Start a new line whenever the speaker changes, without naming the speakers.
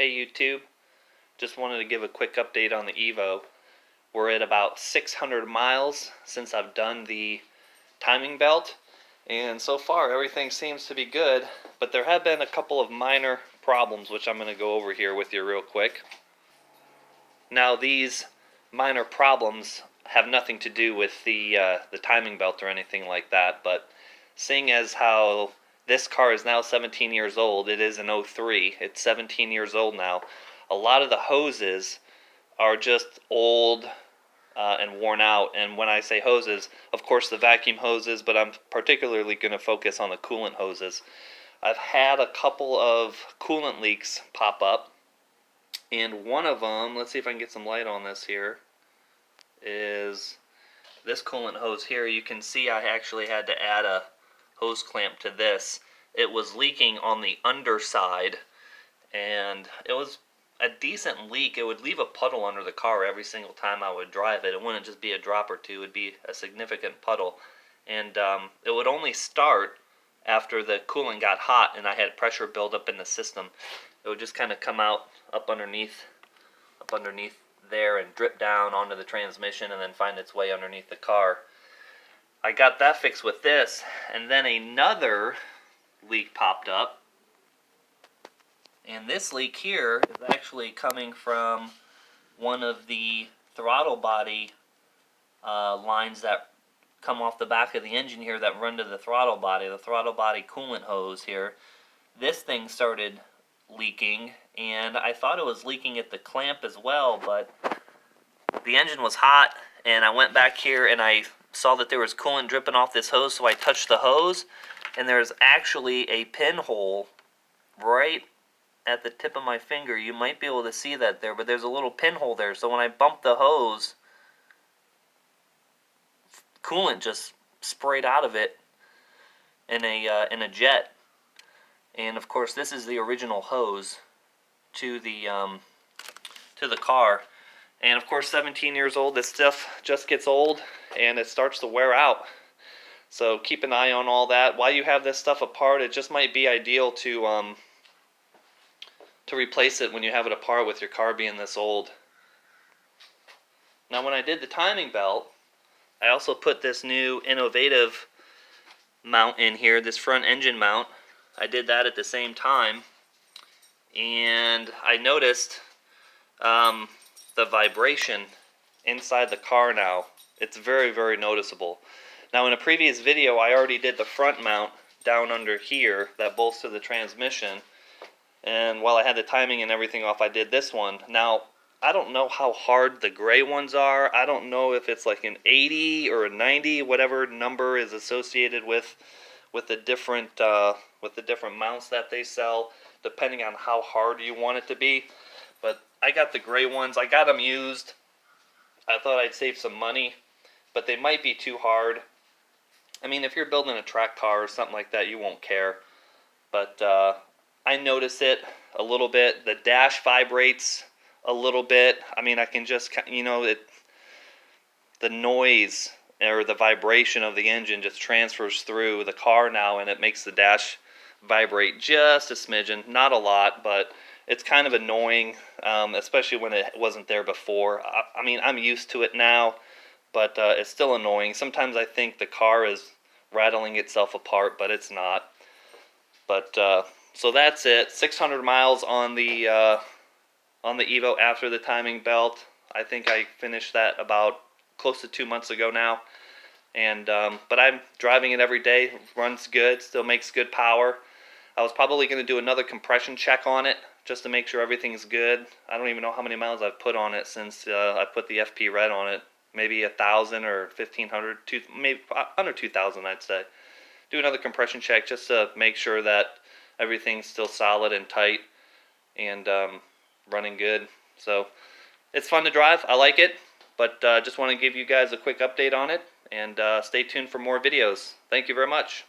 Hey YouTube, just wanted to give a quick update on the Evo. We're at about 600 miles since I've done the timing belt, and so far everything seems to be good, but there have been a couple of minor problems which I'm going to go over here with you real quick. Now these minor problems have nothing to do with the timing belt or anything like that, but seeing as how this car is now 17 years old, it is an 03, it's 17 years old now, a lot of the hoses are just old and worn out. And when I say hoses, of course the vacuum hoses, but I'm particularly going to focus on the coolant hoses. I've had a couple of coolant leaks pop up, and one of them, let's see if I can get some light on this here, is this coolant hose here. You can see I actually had to add a hose clamp to this. It was leaking on the underside, and it was a decent leak. It would leave a puddle under the car every single time I would drive it. It wouldn't just be a drop or two, it would be a significant puddle. And it would only start after the coolant got hot and I had pressure build up in the system. It would just kind of come out up underneath there and drip down onto the transmission and then find its way underneath the car. I got that fixed with this, and then another leak popped up. And this leak here is actually coming from one of the throttle body lines that come off the back of the engine here that run to the throttle body coolant hose here. This thing started leaking, and I thought it was leaking at the clamp as well, but the engine was hot, and I went back here and I saw that there was coolant dripping off this hose, so I touched the hose, and there's actually a pinhole right at the tip of my finger. You might be able to see that there, but there's a little pinhole there. So when I bumped the hose, coolant just sprayed out of it in a jet. And of course, this is the original hose to the car. And of course, 17 years old, this stuff just gets old and it starts to wear out. So keep an eye on all that. While you have this stuff apart, it just might be ideal to replace it when you have it apart with your car being this old. Now when I did the timing belt, I also put this new innovative mount in here, this front engine mount. I did that at the same time, and I noticed the vibration inside the car now. It's very, very noticeable. Now in a previous video I already did the front mount down under here that bolts to the transmission, and while I had the timing and everything off, I did this one. Now I don't know how hard the gray ones are. I don't know if it's like an 80 or a 90, whatever number is associated with the different mounts that they sell, depending on how hard you want it to be. But I got the gray ones. I got them used. I thought I'd save some money, but they might be too hard. I mean, if you're building a track car or something like that, you won't care. But I notice it a little bit. The dash vibrates a little bit. I mean, I can just, the noise or the vibration of the engine just transfers through the car now, and it makes the dash vibrate just a smidgen. Not a lot, but it's kind of annoying, especially when it wasn't there before. I mean, I'm used to it now, but it's still annoying. Sometimes I think the car is rattling itself apart, but it's not. But so that's it. 600 miles on the Evo after the timing belt. I think I finished that about close to 2 months ago now. And but I'm driving it every day. Runs good. Still makes good power. I was probably going to do another compression check on it just to make sure everything's good. I don't even know how many miles I've put on it since I put the FP Red on it. Maybe 1,000 or 1,500, maybe under 2,000, I'd say. Do another compression check just to make sure that everything's still solid and tight and running good. So it's fun to drive. I like it, but just want to give you guys a quick update on it, and stay tuned for more videos. Thank you very much.